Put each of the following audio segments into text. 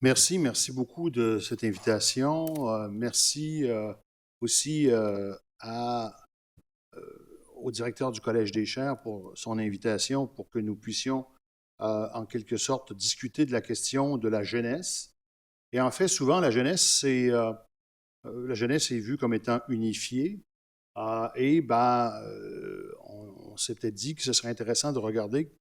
Merci beaucoup de cette invitation. Merci aussi au directeur du Collège des Chaires pour son invitation pour que nous puissions, en quelque sorte, discuter de la question de la jeunesse. Et en fait, souvent, la jeunesse est vue comme étant unifiée. On s'est peut-être dit que ce serait intéressant de regarder,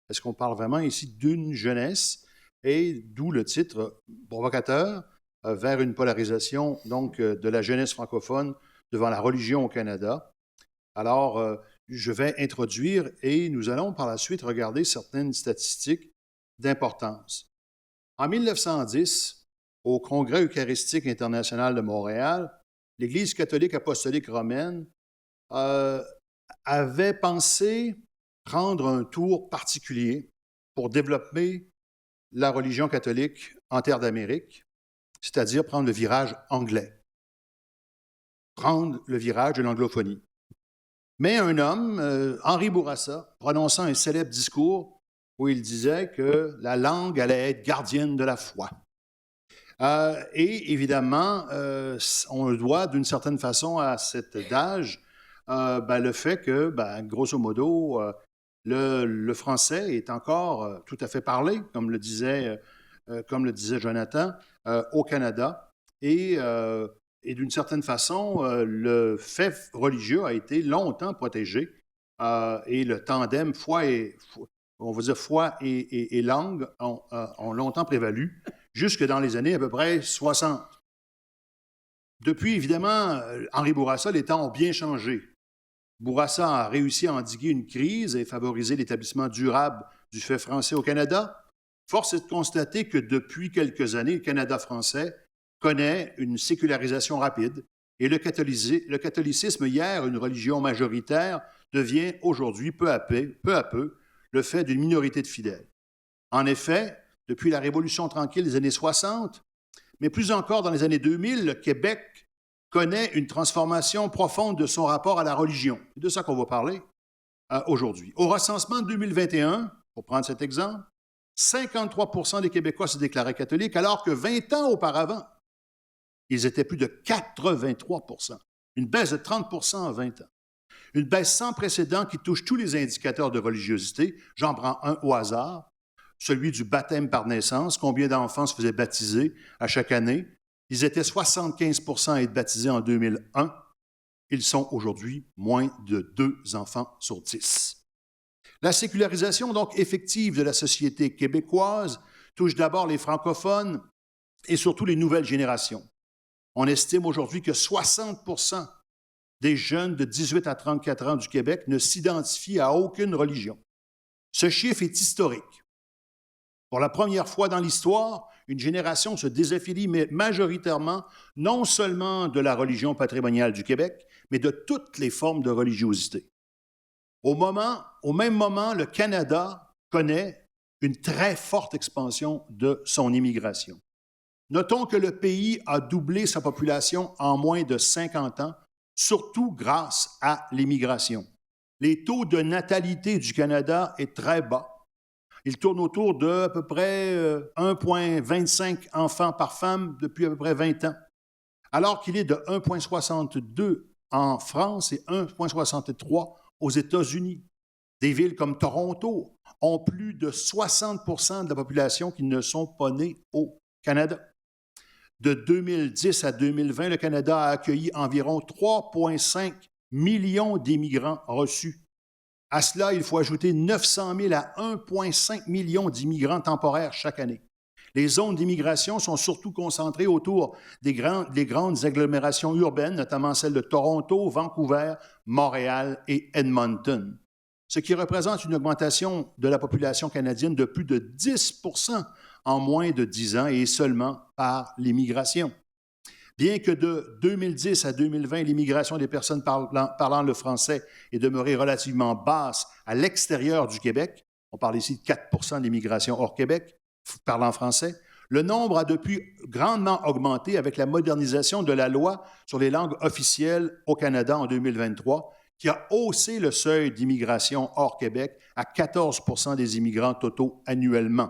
est-ce qu'on parle vraiment ici d'une jeunesse, et d'où le titre provocateur, vers une polarisation donc de la jeunesse francophone devant la religion au Canada. Alors, je vais introduire et nous allons par la suite regarder certaines statistiques d'importance. En 1910, au Congrès eucharistique international de Montréal, l'Église catholique apostolique romaine euh, avait pensé prendre un tour particulier pour développer la religion catholique en terre d'Amérique, c'est-à-dire prendre le virage anglais, prendre le virage de l'anglophonie. Mais un homme, Henri Bourassa, prononçant un célèbre discours où il disait que la langue allait être gardienne de la foi. Et évidemment, on le doit d'une certaine façon à cet adage, le fait que, grosso modo, le français est encore tout à fait parlé, comme le disait Jonathan, au Canada. Et d'une certaine façon, le fait religieux a été longtemps protégé. Et le tandem foi et langue ont longtemps prévalu, jusque dans les années à peu près 60. Depuis, évidemment, Henri Bourassa, les temps ont bien changé. Bourassa a réussi à endiguer une crise et favoriser l'établissement durable du fait français au Canada. Force est de constater que depuis quelques années, le Canada français connaît une sécularisation rapide et le catholicisme, hier une religion majoritaire, devient aujourd'hui peu à peu le fait d'une minorité de fidèles. En effet, depuis la Révolution tranquille des années 60, mais plus encore dans les années 2000, le Québec connaît une transformation profonde de son rapport à la religion. C'est de ça qu'on va parler aujourd'hui. Au recensement de 2021, pour prendre cet exemple, 53 des Québécois se déclaraient catholiques, alors que 20 ans auparavant, ils étaient plus de 83 Une baisse de 30 en 20 ans. Une baisse sans précédent qui touche tous les indicateurs de religiosité. J'en prends un au hasard, celui du baptême par naissance. Combien d'enfants se faisaient baptiser à chaque année? Ils étaient 75 à être baptisés en 2001. Ils sont aujourd'hui moins de 2 enfants sur 10. La sécularisation donc effective de la société québécoise touche d'abord les francophones et surtout les nouvelles générations. On estime aujourd'hui que 60 des jeunes de 18 à 34 ans du Québec ne s'identifient à aucune religion. Ce chiffre est historique. Pour la première fois dans l'histoire, une génération se désaffilie majoritairement non seulement de la religion patrimoniale du Québec, mais de toutes les formes de religiosité. Au même moment, le Canada connaît une très forte expansion de son immigration. Notons que le pays a doublé sa population en moins de 50 ans, surtout grâce à l'immigration. Les taux de natalité du Canada est très bas. Il tourne autour de à peu près 1,25 enfants par femme depuis à peu près 20 ans, alors qu'il est de 1,62 en France et 1,63 aux États-Unis. Des villes comme Toronto ont plus de 60 de la population qui ne sont pas nés au Canada. De 2010 à 2020, le Canada a accueilli environ 3,5 millions d'immigrants reçus. À cela, il faut ajouter 900 000 à 1,5 million d'immigrants temporaires chaque année. Les zones d'immigration sont surtout concentrées autour des grandes agglomérations urbaines, notamment celles de Toronto, Vancouver, Montréal et Edmonton, ce qui représente une augmentation de la population canadienne de plus de 10 en moins de 10 ans et seulement par l'immigration. Bien que de 2010 à 2020, l'immigration des personnes parlant le français est demeurée relativement basse à l'extérieur du Québec, on parle ici de 4 de l'immigration hors Québec, parlant français, le nombre a depuis grandement augmenté avec la modernisation de la loi sur les langues officielles au Canada en 2023, qui a haussé le seuil d'immigration hors Québec à 14 des immigrants totaux annuellement.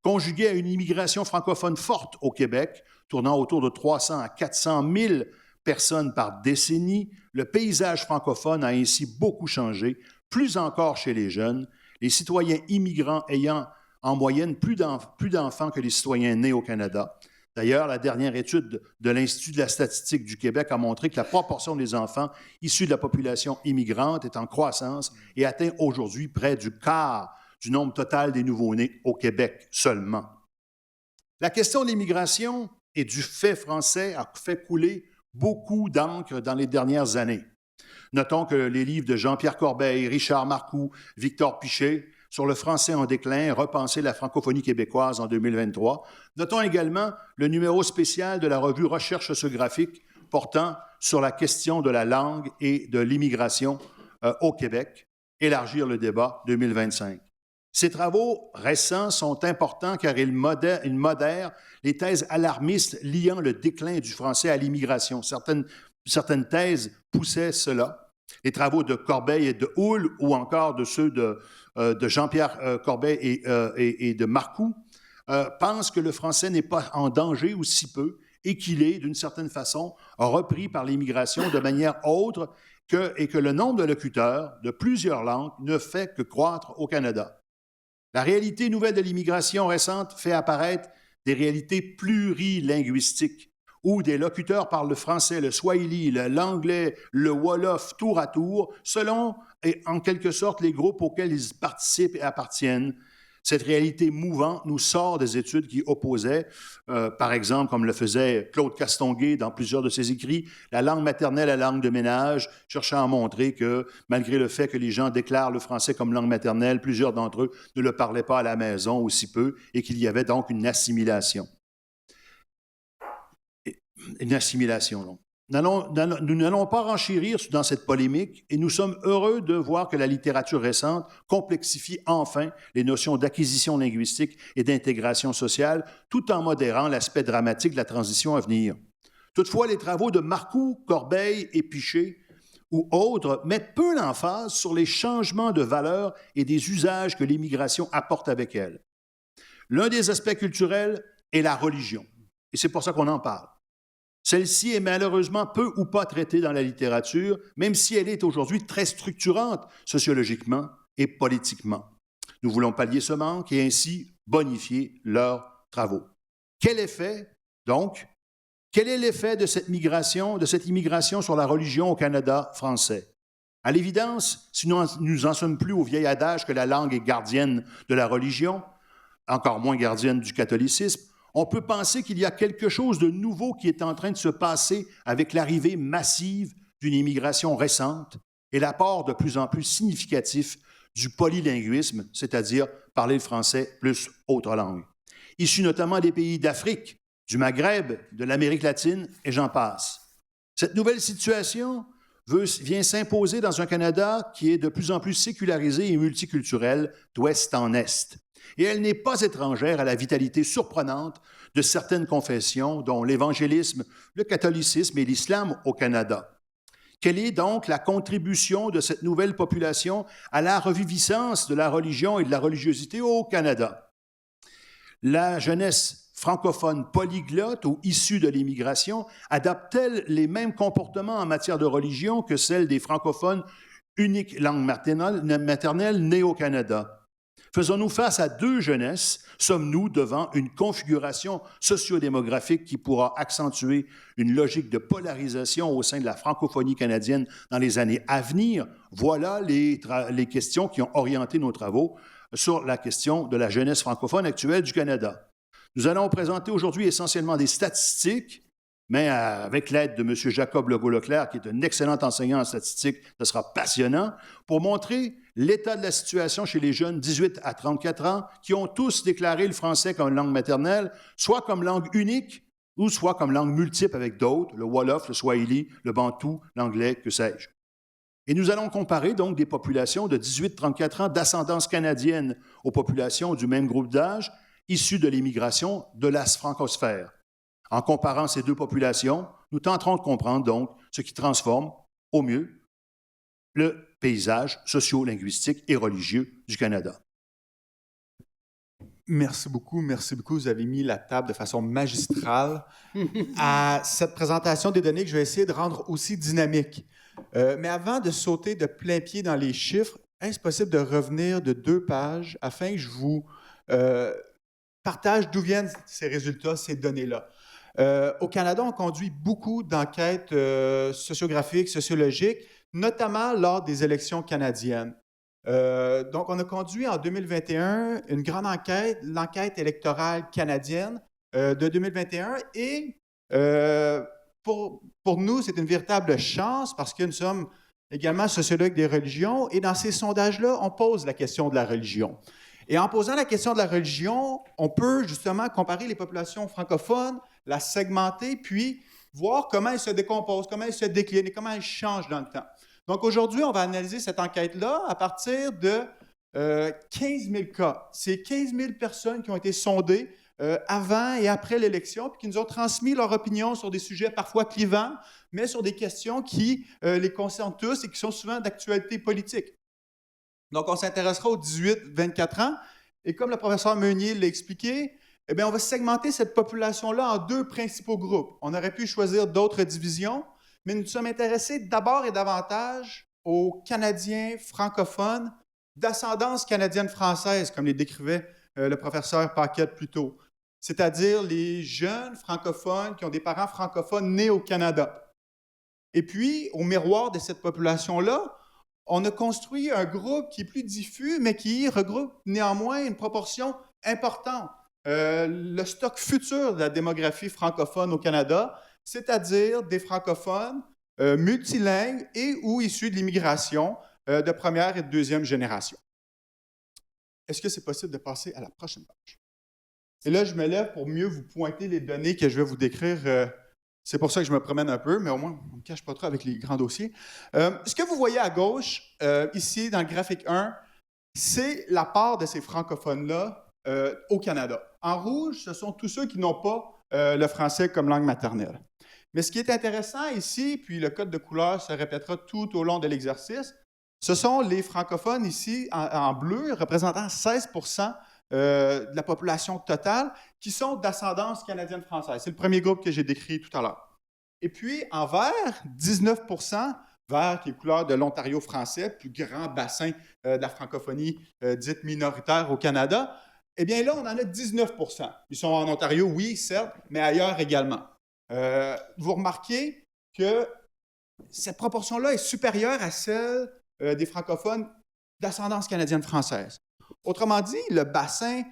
conjugué à une immigration francophone forte au Québec, tournant autour de 300 à 400 000 personnes par décennie, le paysage francophone a ainsi beaucoup changé, plus encore chez les jeunes, les citoyens immigrants ayant en moyenne plus d'enfants que les citoyens nés au Canada. D'ailleurs, la dernière étude de l'Institut de la statistique du Québec a montré que la proportion des enfants issus de la population immigrante est en croissance et atteint aujourd'hui près du quart du nombre total des nouveau-nés au Québec seulement. La question de l'immigration et du fait français a fait couler beaucoup d'encre dans les dernières années. Notons que les livres de Jean-Pierre Corbeil, Richard Marcoux, Victor Piché sur le français en déclin, repenser la francophonie québécoise en 2023. Notons également le numéro spécial de la revue Recherche sociographique portant sur la question de la langue et de l'immigration au Québec, Élargir le débat 2025. Ces travaux récents sont importants car ils modèrent les thèses alarmistes liant le déclin du français à l'immigration. Certaines thèses poussaient cela. Les travaux de Corbeil et de Houle ou encore de ceux de Jean-Pierre Corbeil et de Marcoux pensent que le français n'est pas en danger ou si peu et qu'il est, d'une certaine façon, repris par l'immigration de manière autre et que le nombre de locuteurs de plusieurs langues ne fait que croître au Canada. La réalité nouvelle de l'immigration récente fait apparaître des réalités plurilinguistiques où des locuteurs parlent le français, le swahili, l'anglais, le wolof tour à tour, selon et en quelque sorte les groupes auxquels ils participent et appartiennent. Cette réalité mouvante nous sort des études qui opposaient, par exemple, comme le faisait Claude Castonguay dans plusieurs de ses écrits, la langue maternelle à la langue de ménage, cherchant à montrer que, malgré le fait que les gens déclarent le français comme langue maternelle, plusieurs d'entre eux ne le parlaient pas à la maison aussi peu et qu'il y avait donc une assimilation. Une assimilation, donc. Nous n'allons pas renchérir dans cette polémique et nous sommes heureux de voir que la littérature récente complexifie enfin les notions d'acquisition linguistique et d'intégration sociale tout en modérant l'aspect dramatique de la transition à venir. Toutefois, les travaux de Marcoux, Corbeil et Piché ou autres mettent peu l'emphase sur les changements de valeurs et des usages que l'immigration apporte avec elle. L'un des aspects culturels est la religion et c'est pour ça qu'on en parle. Celle-ci est malheureusement peu ou pas traitée dans la littérature, même si elle est aujourd'hui très structurante sociologiquement et politiquement. Nous voulons pallier ce manque et ainsi bonifier leurs travaux. Quel effet, donc, quel est l'effet de cette immigration sur la religion au Canada français? À l'évidence, si nous n'en sommes plus au vieil adage que la langue est gardienne de la religion, encore moins gardienne du catholicisme, on peut penser qu'il y a quelque chose de nouveau qui est en train de se passer avec l'arrivée massive d'une immigration récente et l'apport de plus en plus significatif du polylinguisme, c'est-à-dire parler le français plus autres langues, issus notamment des pays d'Afrique, du Maghreb, de l'Amérique latine, et j'en passe. Cette nouvelle situation vient s'imposer dans un Canada qui est de plus en plus sécularisé et multiculturel d'ouest en est. Et elle n'est pas étrangère à la vitalité surprenante de certaines confessions, dont l'évangélisme, le catholicisme et l'islam au Canada. Quelle est donc la contribution de cette nouvelle population à la reviviscence de la religion et de la religiosité au Canada? La jeunesse francophone polyglotte ou issue de l'immigration adapte-t-elle les mêmes comportements en matière de religion que celle des francophones unique langue maternelle nés au Canada? Faisons-nous face à deux jeunesses? Sommes-nous devant une configuration sociodémographique qui pourra accentuer une logique de polarisation au sein de la francophonie canadienne dans les années à venir? Voilà les questions qui ont orienté nos travaux sur la question de la jeunesse francophone actuelle du Canada. Nous allons présenter aujourd'hui essentiellement des statistiques, mais avec l'aide de M. Jacob Legault-Leclerc, qui est un excellent enseignant en statistique, ce sera passionnant, pour montrer l'état de la situation chez les jeunes 18 à 34 ans qui ont tous déclaré le français comme langue maternelle, soit comme langue unique ou soit comme langue multiple avec d'autres, le wolof, le swahili, le bantou, l'anglais, que sais-je. Et nous allons comparer donc des populations de 18-34 ans d'ascendance canadienne aux populations du même groupe d'âge issues de l'immigration de la francosphère. En comparant ces deux populations, nous tenterons de comprendre donc ce qui transforme au mieux le paysage socio-linguistique et religieux du Canada. Merci beaucoup, merci beaucoup. Vous avez mis la table de façon magistrale à cette présentation des données que je vais essayer de rendre aussi dynamique. Mais avant de sauter de plein pied dans les chiffres, est-ce possible de revenir de 2 pages afin que je vous partage d'où viennent ces résultats, ces données-là? Au Canada, on conduit beaucoup d'enquêtes sociographiques, sociologiques, notamment lors des élections canadiennes. Donc, on a conduit en 2021 une grande enquête, l'enquête électorale canadienne de 2021. Et pour nous, c'est une véritable chance parce que nous sommes également sociologues des religions. Et dans ces sondages-là, on pose la question de la religion. Et en posant la question de la religion, on peut justement comparer les populations francophones, la segmenter, puis voir comment elles se décomposent, comment elles se déclinent et comment elles changent dans le temps. Donc aujourd'hui, on va analyser cette enquête-là à partir de 15 000 cas. C'est 15 000 personnes qui ont été sondées avant et après l'élection, puis qui nous ont transmis leur opinion sur des sujets parfois clivants, mais sur des questions qui les concernent tous et qui sont souvent d'actualité politique. Donc, on s'intéressera aux 18-24 ans. Et comme le professeur Meunier l'a expliqué, eh bien, on va segmenter cette population-là en 2 principaux groupes. On aurait pu choisir d'autres divisions, mais nous sommes intéressés d'abord et davantage aux Canadiens francophones d'ascendance canadienne-française, comme les décrivait le professeur Paquette plus tôt, c'est-à-dire les jeunes francophones qui ont des parents francophones nés au Canada. Et puis, au miroir de cette population-là, on a construit un groupe qui est plus diffus, mais qui regroupe néanmoins une proportion importante. Le stock futur de la démographie francophone au Canada, c'est-à-dire des francophones multilingues et ou issus de l'immigration de première et de deuxième génération. Est-ce que c'est possible de passer à la prochaine page? Et là, je me lève pour mieux vous pointer les données que je vais vous décrire. C'est pour ça que je me promène un peu, mais au moins, on ne me cache pas trop avec les grands dossiers. Ce que vous voyez à gauche, ici, dans le graphique 1, c'est la part de ces francophones-là au Canada. En rouge, ce sont tous ceux qui n'ont pas le français comme langue maternelle. Mais ce qui est intéressant ici, puis le code de couleur se répétera tout au long de l'exercice, ce sont les francophones ici, en bleu, représentant 16 de la population totale, qui sont d'ascendance canadienne-française. C'est le premier groupe que j'ai décrit tout à l'heure. Et puis, en vert, 19 vert qui est couleur de l'Ontario français, plus grand bassin de la francophonie dite minoritaire au Canada. Eh bien là, on en a 19 Ils sont en Ontario, oui, certes, mais ailleurs également. Vous remarquez que cette proportion-là est supérieure à celle des francophones d'ascendance canadienne-française. Autrement dit, le bassin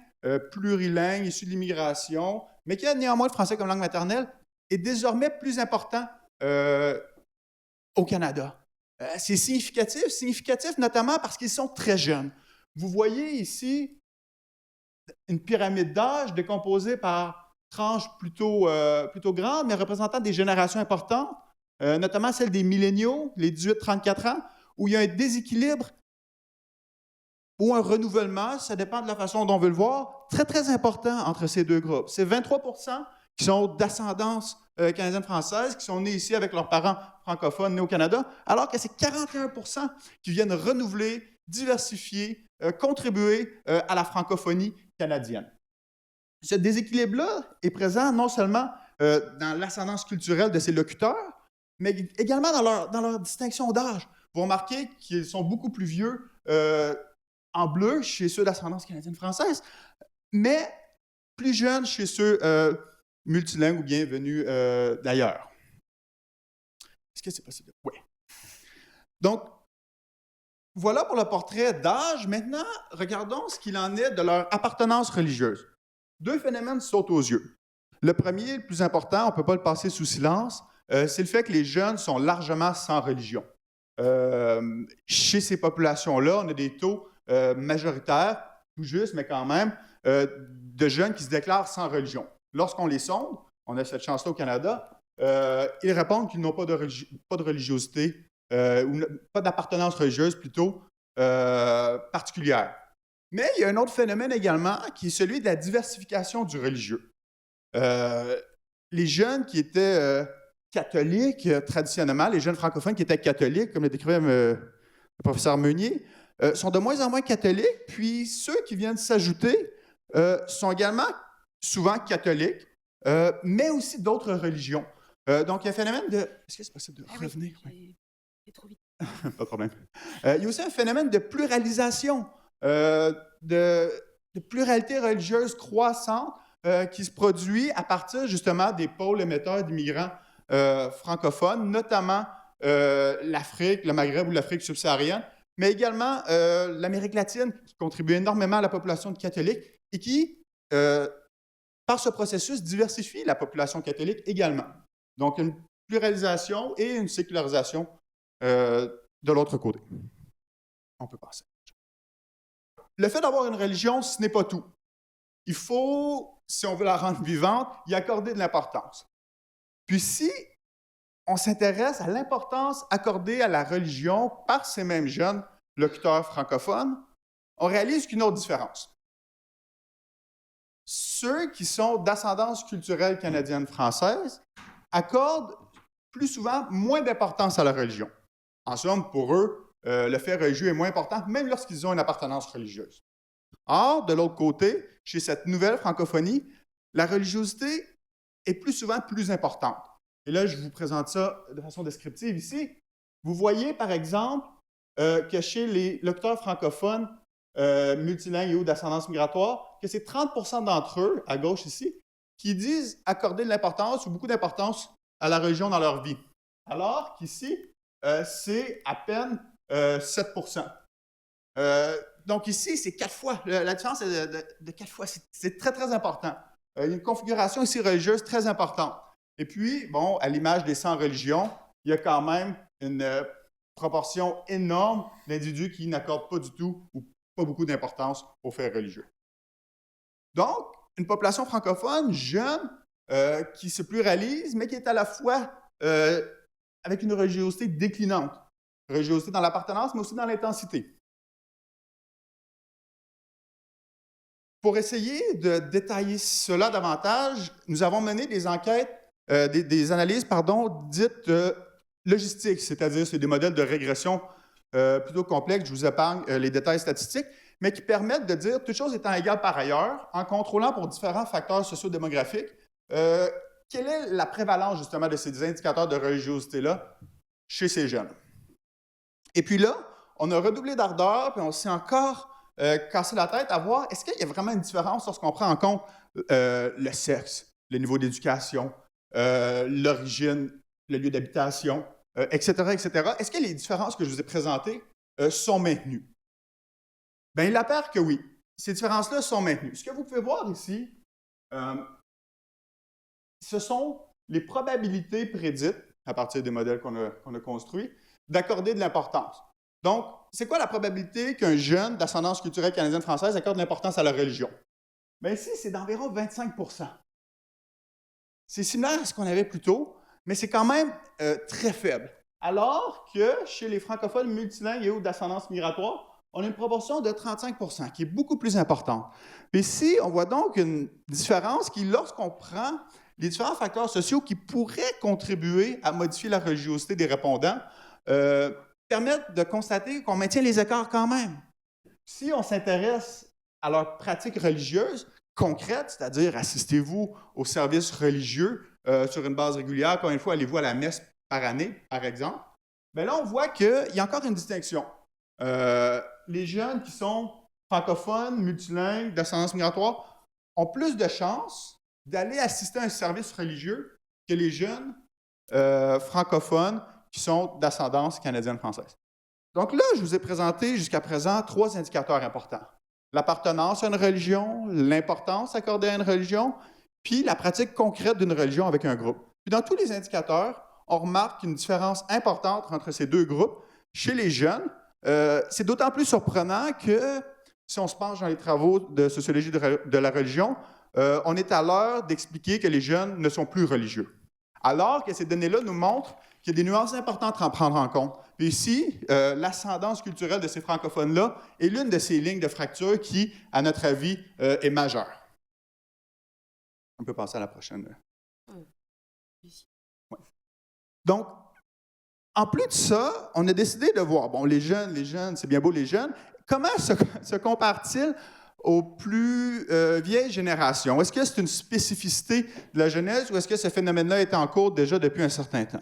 plurilingue issu de l'immigration, mais qui a néanmoins le français comme langue maternelle, est désormais plus important au Canada. C'est significatif notamment parce qu'ils sont très jeunes. Vous voyez ici une pyramide d'âge décomposée par tranches plutôt grandes, mais représentant des générations importantes, notamment celle des milléniaux, les 18-34 ans, où il y a un déséquilibre ou un renouvellement, ça dépend de la façon dont on veut le voir, très, très important entre ces deux groupes. C'est 23 qui sont d'ascendance canadienne-française, qui sont nés ici avec leurs parents francophones nés au Canada, alors que c'est 41 qui viennent renouveler, diversifier, contribuer à la francophonie canadienne. Ce déséquilibre-là est présent non seulement dans l'ascendance culturelle de ces locuteurs, mais également dans leur distinction d'âge. Vous remarquez qu'ils sont beaucoup plus vieux en bleu chez ceux d'ascendance canadienne-française, mais plus jeunes chez ceux multilingues ou bien venus d'ailleurs. Est-ce que c'est possible? Oui. Donc, voilà pour le portrait d'âge. Maintenant, regardons ce qu'il en est de leur appartenance religieuse. 2 phénomènes sautent aux yeux. Le premier, le plus important, on ne peut pas le passer sous silence, c'est le fait que les jeunes sont largement sans religion. Chez ces populations-là, on a des taux majoritaires, tout juste, mais quand même, de jeunes qui se déclarent sans religion. Lorsqu'on les sonde, on a cette chance-là au Canada, ils répondent qu'ils n'ont pas de religiosité, ou pas d'appartenance religieuse plutôt, particulière. Mais il y a un autre phénomène également qui est celui de la diversification du religieux. Les jeunes qui étaient catholiques traditionnellement, les jeunes francophones qui étaient catholiques, comme le décrivait le professeur Meunier, sont de moins en moins catholiques, puis ceux qui viennent s'ajouter sont également souvent catholiques, mais aussi d'autres religions. Donc, il y a un phénomène de... Est-ce que c'est possible de revenir? Oui, c'est trop vite. Pas de problème. Il y a aussi un phénomène de pluralisation, de pluralité religieuse croissante qui se produit à partir justement des pôles émetteurs d'immigrants francophones, notamment l'Afrique, le Maghreb ou l'Afrique subsaharienne, mais également l'Amérique latine, qui contribue énormément à la population de catholiques et qui, par ce processus, diversifie la population catholique également. Donc, une pluralisation et une sécularisation de l'autre côté. On peut passer. Le fait d'avoir une religion, ce n'est pas tout. Il faut, si on veut la rendre vivante, y accorder de l'importance. Puis si on s'intéresse à l'importance accordée à la religion par ces mêmes jeunes locuteurs francophones, on réalise qu'une autre différence. Ceux qui sont d'ascendance culturelle canadienne-française accordent plus souvent moins d'importance à la religion. En somme, pour eux, le fait religieux est moins important, même lorsqu'ils ont une appartenance religieuse. Or, de l'autre côté, chez cette nouvelle francophonie, la religiosité est plus souvent plus importante. Et là, je vous présente ça de façon descriptive ici. Vous voyez, par exemple, que chez les locuteurs francophones multilingues et ou d'ascendance migratoire, que c'est 30% d'entre eux, à gauche ici, qui disent accorder de l'importance ou beaucoup d'importance à la religion dans leur vie. Alors qu'ici, c'est à peine 7%. Donc ici, c'est 4 fois. La différence est de 4 fois. C'est très, très important. Il y a une configuration ici religieuse très importante. Et puis, bon, à l'image des 100 religions, il y a quand même une proportion énorme d'individus qui n'accordent pas du tout ou pas beaucoup d'importance aux faits religieux. Donc, une population francophone jeune qui se pluralise, mais qui est à la fois avec une religiosité déclinante. Religiosité dans l'appartenance, mais aussi dans l'intensité. Pour essayer de détailler cela davantage, nous avons mené des enquêtes, des analyses, dites logistiques, c'est-à-dire c'est des modèles de régression plutôt complexes, je vous épargne les détails statistiques, mais qui permettent de dire, toutes choses étant égales par ailleurs, en contrôlant pour différents facteurs sociodémographiques, quelle est la prévalence justement de ces indicateurs de religiosité-là chez ces jeunes. Et puis là, on a redoublé d'ardeur, puis on s'est encore cassé la tête à voir, est-ce qu'il y a vraiment une différence lorsqu'on prend en compte le sexe, le niveau d'éducation, l'origine, le lieu d'habitation, etc., etc. Est-ce que les différences que je vous ai présentées sont maintenues? Bien, il apparaît que oui. Ces différences-là sont maintenues. Ce que vous pouvez voir ici, ce sont les probabilités prédites, à partir des modèles qu'on a construits, d'accorder de l'importance. Donc, c'est quoi la probabilité qu'un jeune d'ascendance culturelle canadienne-française accorde de l'importance à la religion? Bien, ici, c'est d'environ 25%. C'est similaire à ce qu'on avait plus tôt, mais c'est quand même très faible. Alors que chez les francophones multilingues et ou d'ascendance migratoire, on a une proportion de 35%, qui est beaucoup plus importante. Puis ici, on voit donc une différence qui, lorsqu'on prend les différents facteurs sociaux qui pourraient contribuer à modifier la religiosité des répondants, permettent de constater qu'on maintient les écarts quand même. Si on s'intéresse à leurs pratiques religieuses concrètes, c'est-à-dire assistez-vous aux services religieux sur une base régulière, combien de fois allez-vous à la messe par année, par exemple, bien là, on voit qu'il y a encore une distinction. Les jeunes qui sont francophones, multilingues, d'ascendance migratoire, ont plus de chances d'aller assister à un service religieux que les jeunes francophones qui sont d'ascendance canadienne-française. Donc là, je vous ai présenté jusqu'à présent 3 indicateurs importants. L'appartenance à une religion, l'importance accordée à une religion, puis la pratique concrète d'une religion avec un groupe. Puis dans tous les indicateurs, on remarque une différence importante entre ces 2 groupes. Chez les jeunes, c'est d'autant plus surprenant que, si on se penche dans les travaux de sociologie de la religion, on est à l'heure d'expliquer que les jeunes ne sont plus religieux. Alors que ces données-là nous montrent qu'il y a des nuances importantes à prendre en compte. Puis ici, l'ascendance culturelle de ces francophones-là est l'une de ces lignes de fracture qui, à notre avis, est majeure. On peut passer à la prochaine. Ouais. Donc, en plus de ça, on a décidé de voir, bon, les jeunes, c'est bien beau les jeunes, comment se comparent-ils aux plus vieilles générations? Est-ce que c'est une spécificité de la Genèse ou est-ce que ce phénomène-là est en cours déjà depuis un certain temps?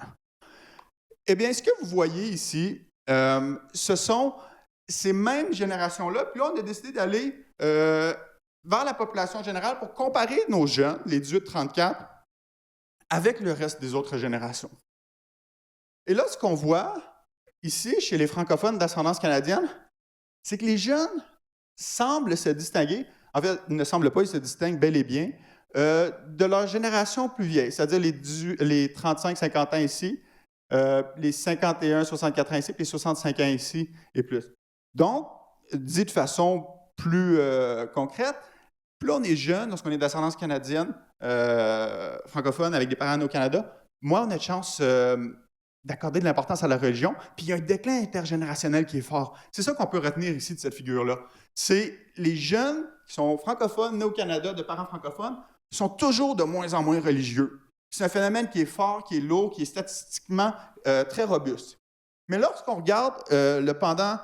Eh bien, ce que vous voyez ici, ce sont ces mêmes générations-là. Puis là, on a décidé d'aller vers la population générale pour comparer nos jeunes, les 18-34, avec le reste des autres générations. Et là, ce qu'on voit ici, chez les francophones d'ascendance canadienne, c'est que les jeunes semblent se distinguer, en fait, ils ne semblent pas, ils se distinguent bel et bien, de leur génération plus vieille, c'est-à-dire les 35-50 ans ici, les 51-64 ans ici, puis les 65 ans ici et plus. Donc, dit de façon plus concrète, plus on est jeune, lorsqu'on est d'ascendance canadienne, francophone, avec des parents au Canada, moins on a de chance d'accorder de l'importance à la religion, puis il y a un déclin intergénérationnel qui est fort. C'est ça qu'on peut retenir ici de cette figure-là. C'est les jeunes qui sont francophones, nés au Canada, de parents francophones, sont toujours de moins en moins religieux. C'est un phénomène qui est fort, qui est lourd, qui est statistiquement très robuste. Mais lorsqu'on regarde le pendant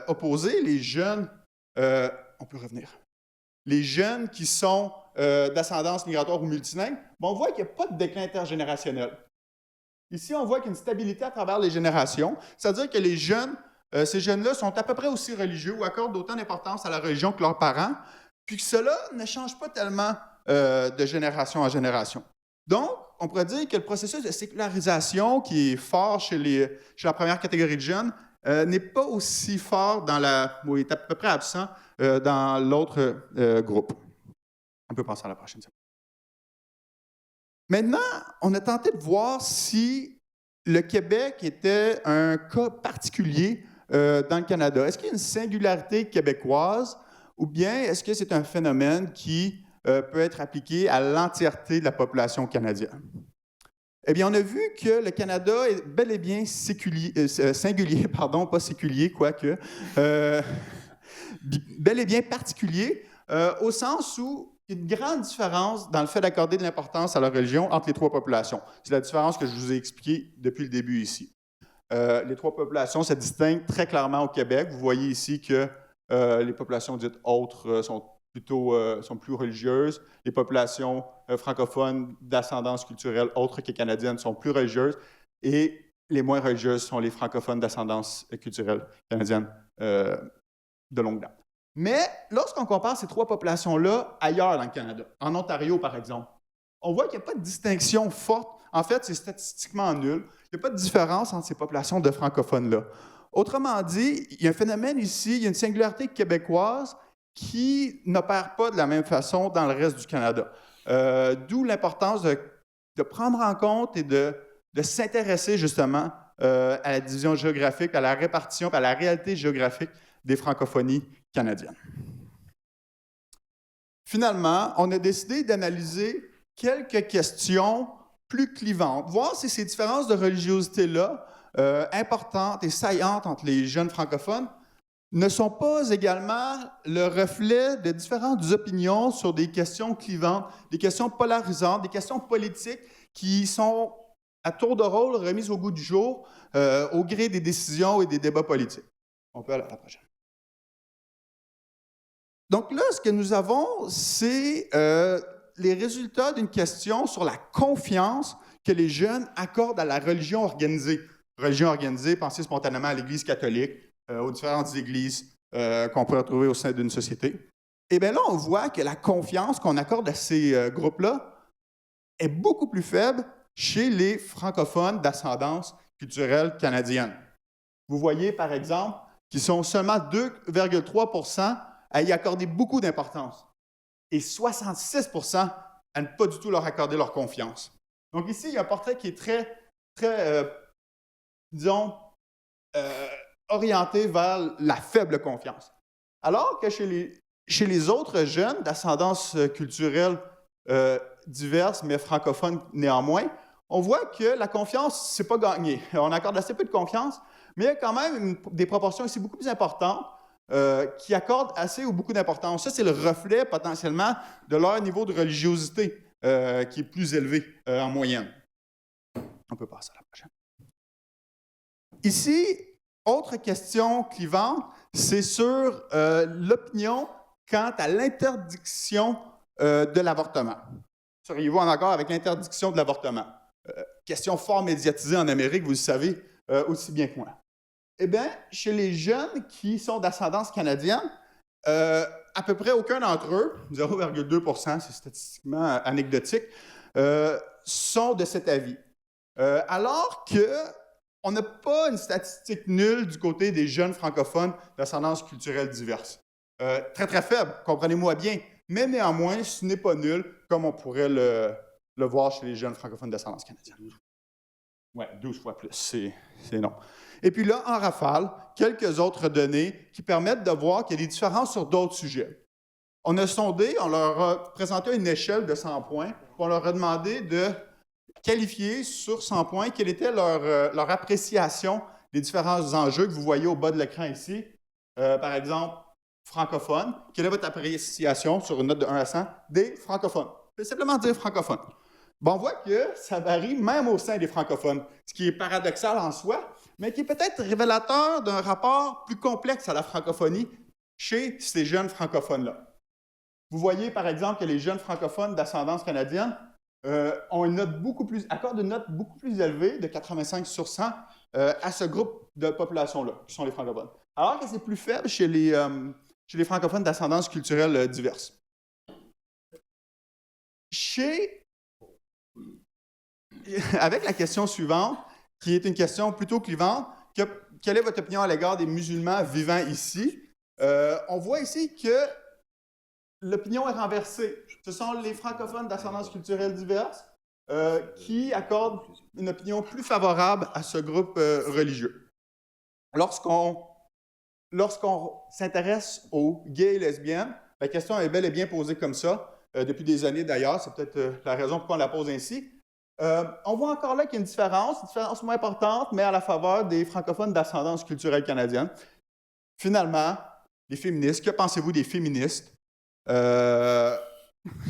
opposé, les jeunes, on peut revenir, les jeunes qui sont d'ascendance migratoire ou multilingue, on voit qu'il n'y a pas de déclin intergénérationnel. Ici, on voit qu'il y a une stabilité à travers les générations, c'est-à-dire que les jeunes, ces jeunes-là sont à peu près aussi religieux ou accordent autant d'importance à la religion que leurs parents, puis que cela ne change pas tellement de génération en génération. Donc, on pourrait dire que le processus de sécularisation qui est fort chez la première catégorie de jeunes n'est pas aussi fort ou est à peu près absent dans l'autre groupe. On peut passer à la prochaine. Maintenant, on a tenté de voir si le Québec était un cas particulier dans le Canada. Est-ce qu'il y a une singularité québécoise ou bien est-ce que c'est un phénomène qui peut être appliqué à l'entièreté de la population canadienne? Eh bien, on a vu que le Canada est bel et bien singulier, pardon, pas séculier, quoique, bel et bien particulier, au sens où il y a une grande différence dans le fait d'accorder de l'importance à la religion entre les trois populations. C'est la différence que je vous ai expliquée depuis le début ici. Les trois populations se distinguent très clairement au Québec. Vous voyez ici que les populations dites autres sont plus religieuses. Les populations francophones d'ascendance culturelle autre que canadienne sont plus religieuses. Et les moins religieuses sont les francophones d'ascendance culturelle canadienne de longue date. Mais lorsqu'on compare ces trois populations-là ailleurs dans le Canada, en Ontario par exemple, on voit qu'il n'y a pas de distinction forte. En fait, c'est statistiquement nul. Il n'y a pas de différence entre ces populations de francophones-là. Autrement dit, il y a un phénomène ici, il y a une singularité québécoise qui n'opère pas de la même façon dans le reste du Canada. D'où l'importance de prendre en compte et de s'intéresser justement à la division géographique, à la répartition, à la réalité géographique des francophonies canadiennes. Finalement, on a décidé d'analyser quelques questions plus clivantes, voir si ces différences de religiosité-là, importantes et saillantes entre les jeunes francophones, ne sont pas également le reflet de différentes opinions sur des questions clivantes, des questions polarisantes, des questions politiques qui sont à tour de rôle remises au goût du jour au gré des décisions et des débats politiques. On peut aller à la prochaine. Donc là, ce que nous avons, c'est les résultats d'une question sur la confiance que les jeunes accordent à la religion organisée. Religion organisée, pensez spontanément à l'Église catholique, aux différentes églises qu'on peut retrouver au sein d'une société. Et bien là, on voit que la confiance qu'on accorde à ces groupes-là est beaucoup plus faible chez les francophones d'ascendance culturelle canadienne. Vous voyez, par exemple, qu'ils sont seulement 2,3 % à y accorder beaucoup d'importance et 66 % à ne pas du tout leur accorder leur confiance. Donc ici, il y a un portrait qui est très, disons, orienté vers la faible confiance. Alors que chez les autres jeunes d'ascendance culturelle diverse, mais francophones néanmoins, on voit que la confiance, c'est pas gagné. On accorde assez peu de confiance, mais il y a quand même des proportions ici beaucoup plus importantes qui accordent assez ou beaucoup d'importance. Ça, c'est le reflet potentiellement de leur niveau de religiosité qui est plus élevé en moyenne. On peut passer à la prochaine. Ici, autre question clivante, c'est sur l'opinion quant à l'interdiction de l'avortement. Seriez-vous en accord avec l'interdiction de l'avortement? Question fort médiatisée en Amérique, vous le savez aussi bien que moi. Eh bien, chez les jeunes qui sont d'ascendance canadienne, à peu près aucun d'entre eux, 0,2 %, c'est statistiquement anecdotique, sont de cet avis. Alors qu'on n'a pas une statistique nulle du côté des jeunes francophones d'ascendance culturelle diverse. Très, très faible, comprenez-moi bien, mais néanmoins, ce n'est pas nul, comme on pourrait le voir chez les jeunes francophones d'ascendance canadienne. Oui, 12 fois plus, c'est non. Et puis là, en rafale, quelques autres données qui permettent de voir qu'il y a des différences sur d'autres sujets. On a sondé, on leur a présenté une échelle de 100 points, puis on leur a demandé de qualifier sur 100 points quelle était leur appréciation des différents enjeux que vous voyez au bas de l'écran ici. Par exemple, francophone. Quelle est votre appréciation sur une note de 1 à 100 des francophones? Je vais simplement dire francophone. Bon, on voit que ça varie même au sein des francophones, ce qui est paradoxal en soi, mais qui est peut-être révélateur d'un rapport plus complexe à la francophonie chez ces jeunes francophones-là. Vous voyez, par exemple, que les jeunes francophones d'ascendance canadienne accordent une note beaucoup plus élevée, de 85 sur 100, à ce groupe de population-là, qui sont les francophones. Alors que c'est plus faible chez les francophones d'ascendance culturelle diverse. Avec la question suivante, qui est une question plutôt clivante, quelle est votre opinion à l'égard des musulmans vivant ici? On voit ici que l'opinion est renversée. Ce sont les francophones d'ascendance culturelle diverse qui accordent une opinion plus favorable à ce groupe religieux. Lorsqu'on s'intéresse aux gays et lesbiennes, la question est bel et bien posée comme ça, depuis des années d'ailleurs, c'est peut-être la raison pourquoi on la pose ainsi. On voit encore là qu'il y a une différence moins importante, mais à la faveur des francophones d'ascendance culturelle canadienne. Finalement, les féministes, que pensez-vous des féministes?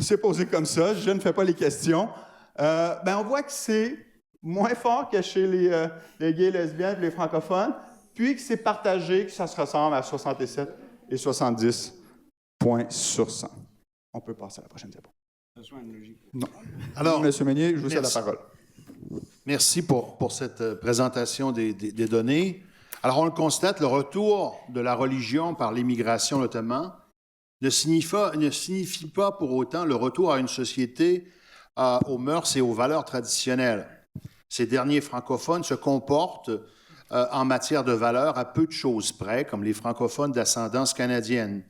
C'est posé comme ça, je ne fais pas les questions. On voit que c'est moins fort que chez les gays, lesbiennes et les francophones, puis que c'est partagé, que ça se ressemble à 67 et 70 points sur 100. On peut passer à la prochaine diapo. Non. Alors, M. Meunier, je vous cède la parole. Merci pour cette présentation des données. Alors, on le constate, le retour de la religion par l'immigration notamment ne signifie pas pour autant le retour à une société aux mœurs et aux valeurs traditionnelles. Ces derniers francophones se comportent en matière de valeurs à peu de choses près, comme les francophones d'ascendance canadienne.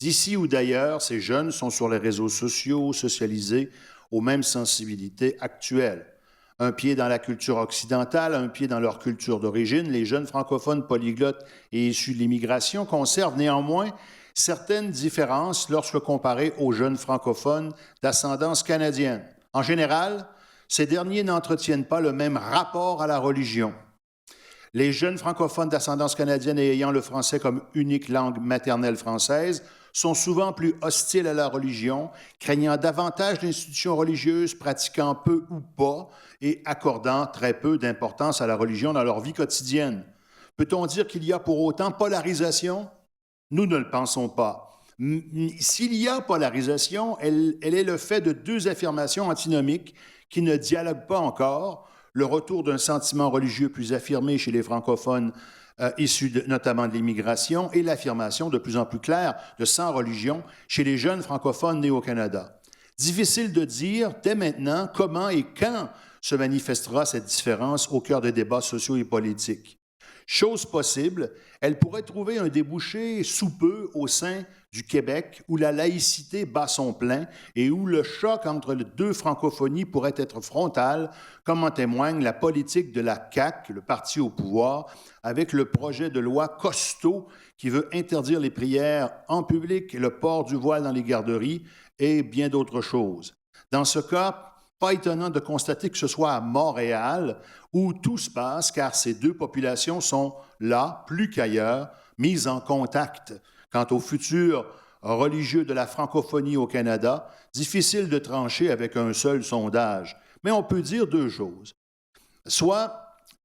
D'ici ou d'ailleurs, ces jeunes sont sur les réseaux sociaux, socialisés aux mêmes sensibilités actuelles. Un pied dans la culture occidentale, un pied dans leur culture d'origine, les jeunes francophones polyglottes et issus de l'immigration conservent néanmoins certaines différences lorsque comparés aux jeunes francophones d'ascendance canadienne. En général, ces derniers n'entretiennent pas le même rapport à la religion. Les jeunes francophones d'ascendance canadienne et ayant le français comme unique langue maternelle française sont souvent plus hostiles à la religion, craignant davantage d'institutions religieuses, pratiquant peu ou pas et accordant très peu d'importance à la religion dans leur vie quotidienne. Peut-on dire qu'il y a pour autant polarisation? Nous ne le pensons pas. S'il y a polarisation, elle est le fait de deux affirmations antinomiques qui ne dialoguent pas encore, le retour d'un sentiment religieux plus affirmé chez les francophones issus notamment de l'immigration et l'affirmation de plus en plus claire de sans religion chez les jeunes francophones nés au Canada. Difficile de dire dès maintenant comment et quand se manifestera cette différence au cœur des débats sociaux et politiques. Chose possible, elle pourrait trouver un débouché sous peu au sein du Québec où la laïcité bat son plein et où le choc entre les deux francophonies pourrait être frontal, comme en témoigne la politique de la CAQ, le parti au pouvoir, avec le projet de loi costaud qui veut interdire les prières en public, le port du voile dans les garderies et bien d'autres choses. Dans ce cas, pas étonnant de constater que ce soit à Montréal où tout se passe, car ces deux populations sont là, plus qu'ailleurs, mises en contact. Quant au futur religieux de la francophonie au Canada, difficile de trancher avec un seul sondage. Mais on peut dire deux choses. Soit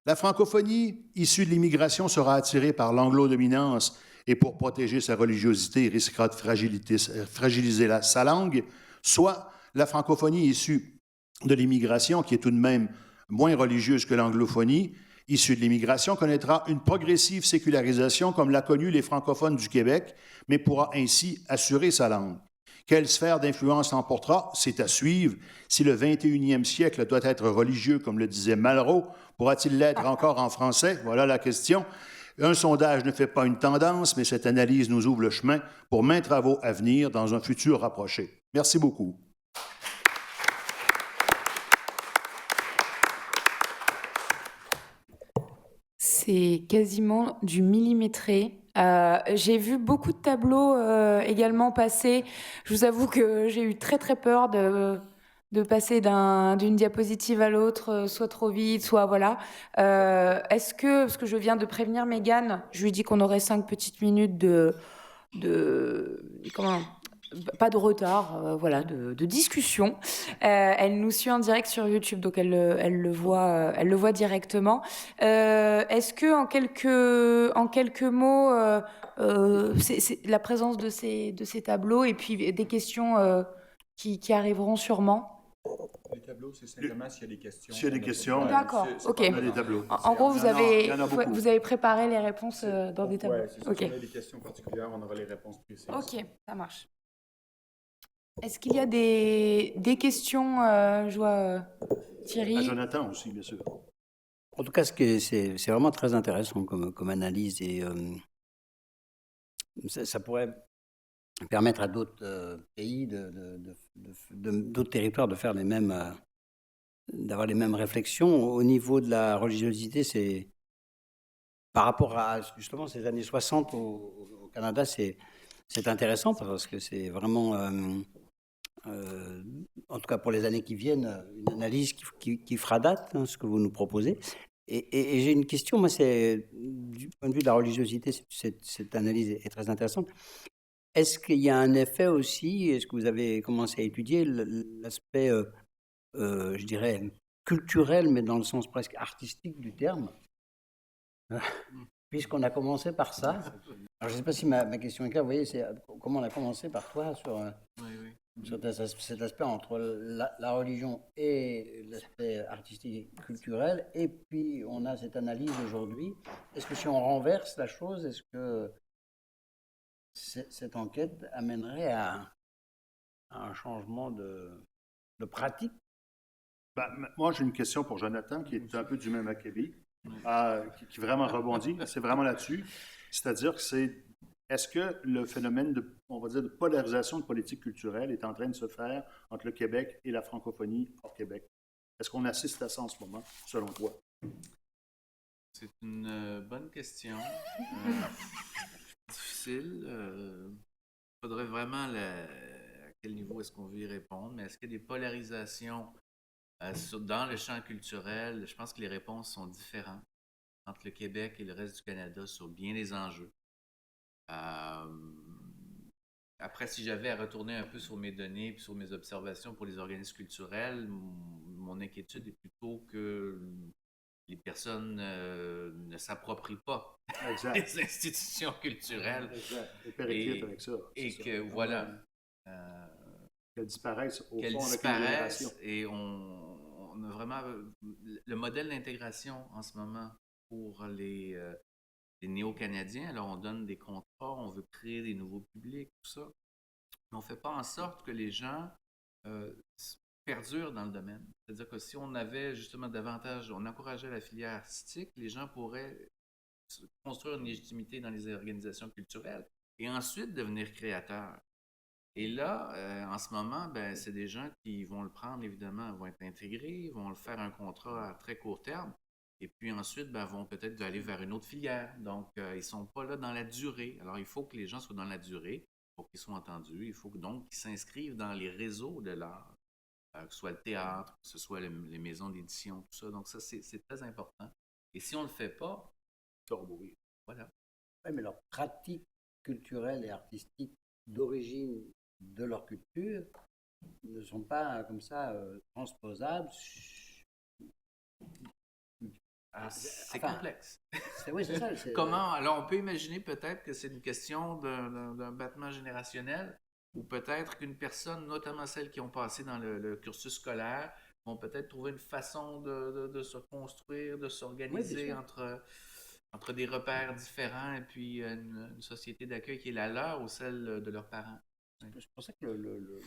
la francophonie issue de l'immigration sera attirée par l'anglo-dominance et pour protéger sa religiosité, il risquera de fragiliser sa langue, soit la francophonie issue de l'immigration, qui est tout de même moins religieuse que l'anglophonie, issue de l'immigration, connaîtra une progressive sécularisation comme l'a connu les francophones du Québec, mais pourra ainsi assurer sa langue. Quelle sphère d'influence l'emportera? C'est à suivre. Si le 21e siècle doit être religieux, comme le disait Malraux, pourra-t-il l'être encore en français? Voilà la question. Un sondage ne fait pas une tendance, mais cette analyse nous ouvre le chemin pour maints travaux à venir dans un futur rapproché. Merci beaucoup. C'est quasiment du millimétré. J'ai vu beaucoup de tableaux également passer. Je vous avoue que j'ai eu très très peur de passer d'une diapositive à l'autre, soit trop vite, soit voilà. Est-ce que, parce que je viens de prévenir Mégane, je lui dis qu'on aurait 5 petites minutes comment, pas de retard, voilà, de discussion. Elle nous suit en direct sur YouTube, donc elle le voit directement. Est-ce que en quelques mots, c'est la présence de ces tableaux et puis des questions qui arriveront sûrement. Les tableaux, c'est simplement s'il y a des questions. S'il y a des questions, D'accord, ok. il y a des tableaux. En gros, Il y en a beaucoup. vous avez préparé les réponses dans des tableaux. Oui, c'est ça. Ok. Si on a des questions particulières, on aura les réponses précises. Ok, ça marche. Est-ce qu'il y a des questions, je vois Thierry? À Jonathan aussi, bien sûr. En tout cas, c'est vraiment très intéressant comme analyse et ça pourrait permettre à d'autres pays, d'autres territoires de faire d'avoir les mêmes réflexions. Au niveau de la religiosité, c'est par rapport à justement ces années 60 au Canada, c'est intéressant parce que c'est vraiment, en tout cas pour les années qui viennent, une analyse qui fera date, hein, ce que vous nous proposez. Et j'ai une question, moi, c'est du point de vue de la religiosité, cette analyse est très intéressante. Est-ce qu'il y a un effet aussi, est-ce que vous avez commencé à étudier l'aspect, je dirais, culturel, mais dans le sens presque artistique du terme, puisqu'on a commencé par ça. Alors, je ne sais pas si ma question est claire, vous voyez, c'est comment on a commencé par toi sur cet aspect entre la religion et l'aspect artistique et culturel, et puis on a cette analyse aujourd'hui. Est-ce que si on renverse la chose, est-ce que cette enquête amènerait à un changement de pratique? Moi, j'ai une question pour Jonathan, qui est un peu du même acabit, qui vraiment rebondit. C'est vraiment là-dessus. C'est-à-dire que est-ce que le phénomène on va dire, de polarisation de politique culturelle est en train de se faire entre le Québec et la francophonie hors Québec? Est-ce qu'on assiste à ça en ce moment, selon toi? C'est une bonne question. Difficile. Il faudrait vraiment à quel niveau est-ce qu'on veut y répondre, mais est-ce qu'il y a des polarisations dans le champ culturel? Je pense que les réponses sont différentes entre le Québec et le reste du Canada sur bien des enjeux. Après, si j'avais à retourner un peu sur mes données et sur mes observations pour les organismes culturels, mon inquiétude est plutôt que les personnes ne s'approprient pas les institutions culturelles. Exact. Et périclite avec ça. Et que, voilà. Qu'elles disparaissent au qu'elles fond avec disparaissent et on a vraiment le modèle d'intégration en ce moment pour les néo-Canadiens. Alors, on donne des contrats, on veut créer des nouveaux publics, tout ça. Mais on ne fait pas en sorte que les gens perdurent dans le domaine. C'est-à-dire que si on avait justement davantage, on encourageait la filière artistique, les gens pourraient construire une légitimité dans les organisations culturelles et ensuite devenir créateurs. Et là, en ce moment, c'est des gens qui vont le prendre, évidemment, vont être intégrés, vont le faire un contrat à très court terme, et puis ensuite, vont peut-être aller vers une autre filière. Donc, ils ne sont pas là dans la durée. Alors, il faut que les gens soient dans la durée, pour qu'ils soient entendus. Il faut donc qu'ils s'inscrivent dans les réseaux de l'art, que ce soit le théâtre, que ce soit les maisons d'édition, tout ça. Donc, ça, c'est très important. Et si on ne le fait pas, voilà. Oui, mais leur pratique culturelle et artistique d'origine de leur culture ne sont pas comme ça transposables C'est Enfin, complexe. Oui, c'est ça. Comment? Alors, on peut imaginer peut-être que c'est une question d'un battement générationnel, ou peut-être qu'une personne, notamment celles qui ont passé dans le cursus scolaire, vont peut-être trouver une façon de se construire, de Oui, bien s'organiser sûr. entre des repères différents et puis une société d'accueil qui est la leur ou celle de leurs parents. C'est pour ça que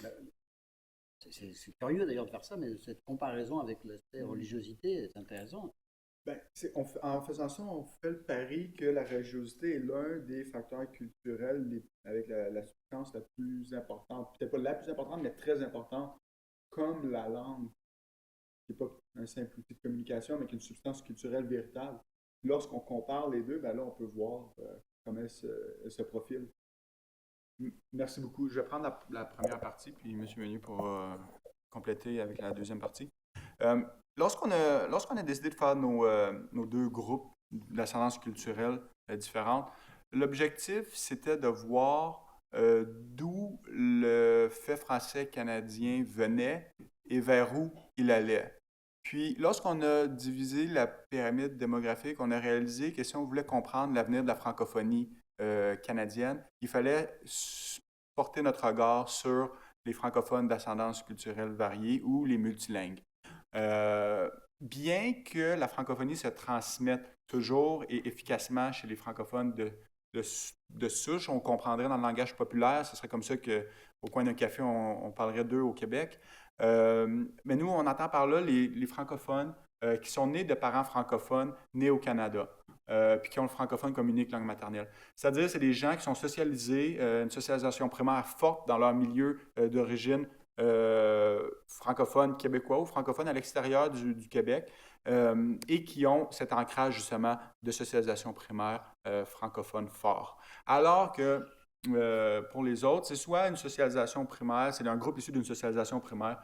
c'est curieux d'ailleurs de faire ça, mais cette comparaison avec l'aspect religiosité est intéressant. Ben, en faisant ça, on fait le pari que la religiosité est l'un des facteurs culturels avec la substance la plus importante, peut-être pas la plus importante, mais très importante, comme la langue, qui n'est pas un simple outil de communication, mais qui est une substance culturelle véritable. Lorsqu'on compare les deux, ben là, on peut voir comment elle se profile. Merci beaucoup. Je vais prendre la première partie, puis M. Meunier pourra compléter avec la deuxième partie. Lorsqu'on a décidé de faire nos deux groupes d'ascendance culturelle différentes, l'objectif, c'était de voir d'où le fait français canadien venait et vers où il allait. Puis, lorsqu'on a divisé la pyramide démographique, on a réalisé que si on voulait comprendre l'avenir de la francophonie canadienne, il fallait porter notre regard sur les francophones d'ascendance culturelle variée ou les multilingues. Bien que la francophonie se transmette toujours et efficacement chez les francophones de souche, on comprendrait dans le langage populaire, ce serait comme ça qu'au coin d'un café, on parlerait d'eux au Québec. Mais nous, on entend par là les francophones qui sont nés de parents francophones nés au Canada, puis qui ont le francophone comme unique langue maternelle. C'est-à-dire, c'est des gens qui sont socialisés, une socialisation primaire forte dans leur milieu d'origine francophones québécois ou francophones à l'extérieur du Québec et qui ont cet ancrage justement de socialisation primaire francophone fort. Alors que pour les autres, c'est soit une socialisation primaire, c'est un groupe issu d'une socialisation primaire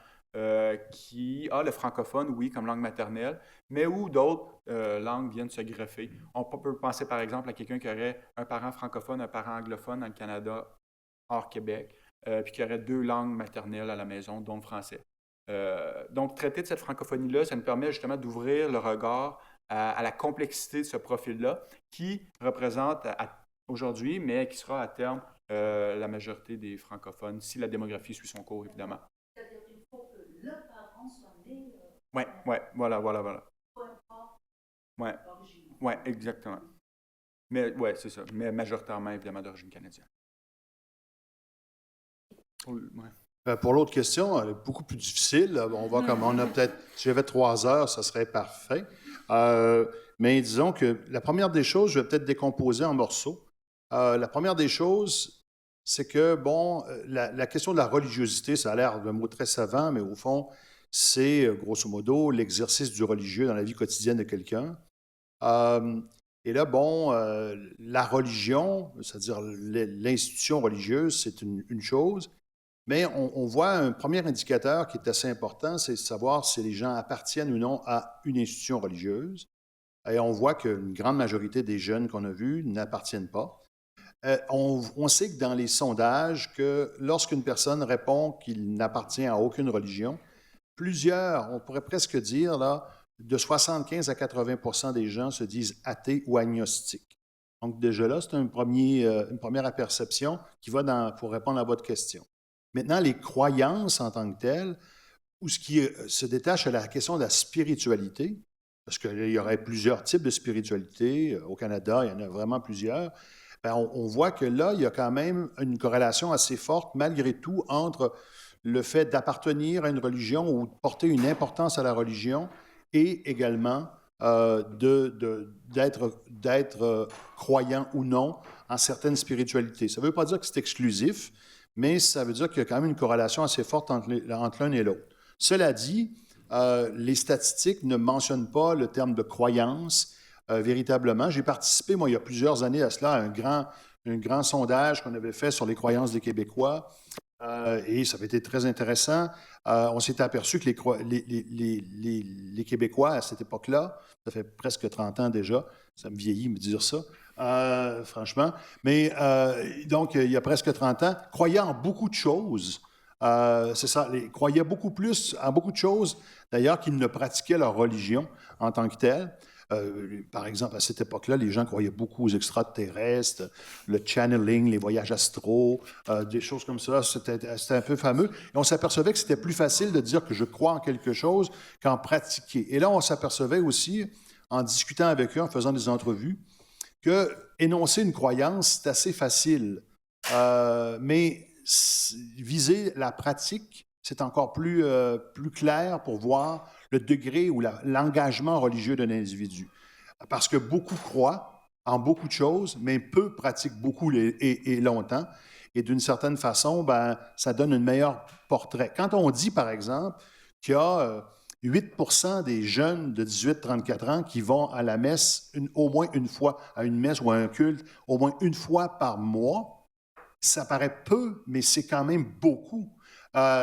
qui a le francophone, oui, comme langue maternelle, mais où d'autres langues viennent se greffer. On peut penser par exemple à quelqu'un qui aurait un parent francophone, un parent anglophone dans le Canada hors Québec, puis qui aurait deux langues maternelles à la maison, dont le français. Donc, traiter de cette francophonie-là, ça nous permet justement d'ouvrir le regard à la complexité de ce profil-là, qui représente aujourd'hui, mais qui sera à terme la majorité des francophones, si la démographie suit son cours, évidemment. C'est-à-dire qu'il faut que le parent soit né. Oui, voilà. Peu importe Oui, l'origine. exactement. Mais oui, c'est ça. Mais majoritairement, évidemment, d'origine canadienne. Ouais. Pour l'autre question, elle est beaucoup plus difficile. On va comme on a peut-être. Si j'avais 3 heures, ça serait parfait. Mais disons que la première des choses, je vais peut-être décomposer en morceaux. La première des choses, c'est que, bon, la question de la religiosité, ça a l'air d'un mot très savant, mais au fond, c'est, grosso modo, l'exercice du religieux dans la vie quotidienne de quelqu'un. Et là, bon, la religion, c'est-à-dire l'institution religieuse, c'est une chose, mais on voit un premier indicateur qui est assez important, c'est de savoir si les gens appartiennent ou non à une institution religieuse. Et on voit qu'une grande majorité des jeunes qu'on a vus n'appartiennent pas. On sait que dans les sondages, que lorsqu'une personne répond qu'il n'appartient à aucune religion, plusieurs, on pourrait presque dire, là, de 75 à 80 des gens se disent athées ou agnostiques. Donc déjà là, c'est une première perception qui va pour répondre à votre question. Maintenant, les croyances en tant que telles, ou ce qui se détache à la question de la spiritualité, parce qu'il y aurait plusieurs types de spiritualité. Au Canada, il y en a vraiment plusieurs. Bien, on voit que là, il y a quand même une corrélation assez forte, malgré tout, entre le fait d'appartenir à une religion ou de porter une importance à la religion et également d'être croyant ou non en certaines spiritualités. Ça ne veut pas dire que c'est exclusif, mais ça veut dire qu'il y a quand même une corrélation assez forte entre l'un et l'autre. Cela dit, les statistiques ne mentionnent pas le terme de croyance véritablement. J'ai participé, moi, il y a plusieurs années à cela, à un grand sondage qu'on avait fait sur les croyances des Québécois, et ça avait été très intéressant. On s'était aperçu que les Québécois, à cette époque-là, ça fait presque 30 ans déjà, ça me vieillit de dire ça, franchement, mais donc, il y a presque 30 ans, croyaient en beaucoup de choses. C'est ça, ils croyaient beaucoup plus en beaucoup de choses, d'ailleurs, qu'ils ne pratiquaient leur religion en tant que telle. Par exemple, à cette époque-là, les gens croyaient beaucoup aux extraterrestres, le channeling, les voyages astraux, des choses comme ça. C'était un peu fameux. Et on s'apercevait que c'était plus facile de dire que je crois en quelque chose qu'en pratiquer. Et là, on s'apercevait aussi, en discutant avec eux, en faisant des entrevues, que énoncer une croyance, c'est assez facile. Mais viser la pratique, c'est encore plus clair pour voir le degré ou l'engagement religieux d'un individu. Parce que beaucoup croient en beaucoup de choses, mais peu pratiquent beaucoup et longtemps. Et d'une certaine façon, ben, ça donne un meilleur portrait. Quand on dit, par exemple, qu'il y a 8 des jeunes de 18-34 ans qui vont à la messe au moins une fois, à une messe ou à un culte, au moins une fois par mois, ça paraît peu, mais c'est quand même beaucoup.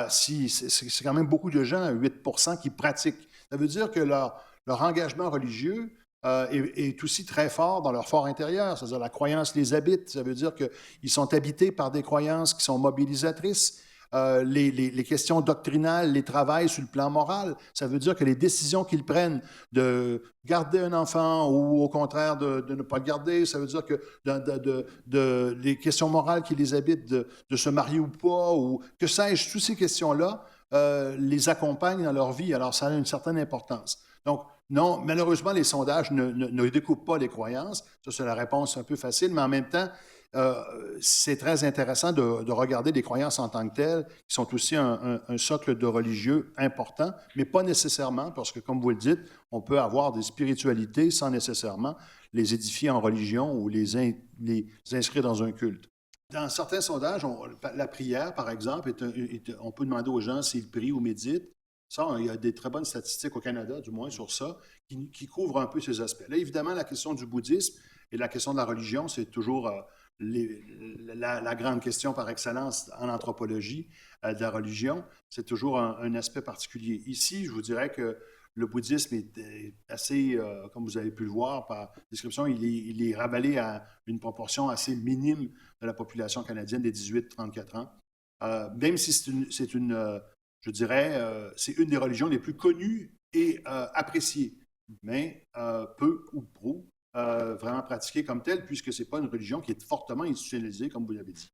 C'est quand même beaucoup de gens, 8 qui pratiquent. Ça veut dire que leur engagement religieux est aussi très fort dans leur fort intérieur. C'est-à-dire la croyance les habite. Ça veut dire qu'ils sont habités par des croyances qui sont mobilisatrices. Les questions doctrinales les travaillent sur le plan moral. Ça veut dire que les décisions qu'ils prennent de garder un enfant ou au contraire de ne pas le garder, ça veut dire que les questions morales qui les habitent, de se marier ou pas, ou que sais-je, toutes ces questions-là les accompagnent dans leur vie. Alors, ça a une certaine importance. Donc, non, malheureusement, les sondages ne découpent pas les croyances. Ça, c'est la réponse un peu facile, mais en même temps, c'est très intéressant de regarder les croyances en tant que telles, qui sont aussi un socle de religieux important, mais pas nécessairement, parce que, comme vous le dites, on peut avoir des spiritualités sans nécessairement les édifier en religion ou les inscrire dans un culte. Dans certains sondages, la prière, par exemple, on peut demander aux gens s'ils prient ou méditent. Ça, il y a des très bonnes statistiques au Canada, du moins, sur ça, qui couvrent un peu ces aspects. Là, évidemment, la question du bouddhisme et la question de la religion, c'est toujours la grande question par excellence en anthropologie de la religion. C'est toujours un aspect particulier. Ici, je vous dirais que le bouddhisme est assez, comme vous avez pu le voir par description, il est ravalé à une proportion assez minime de la population canadienne des 18-34 ans. Même si je dirais, c'est une des religions les plus connues et appréciées, mais peu ou prou vraiment pratiquée comme telle, puisque ce n'est pas une religion qui est fortement institutionnalisée, comme vous l'avez dit.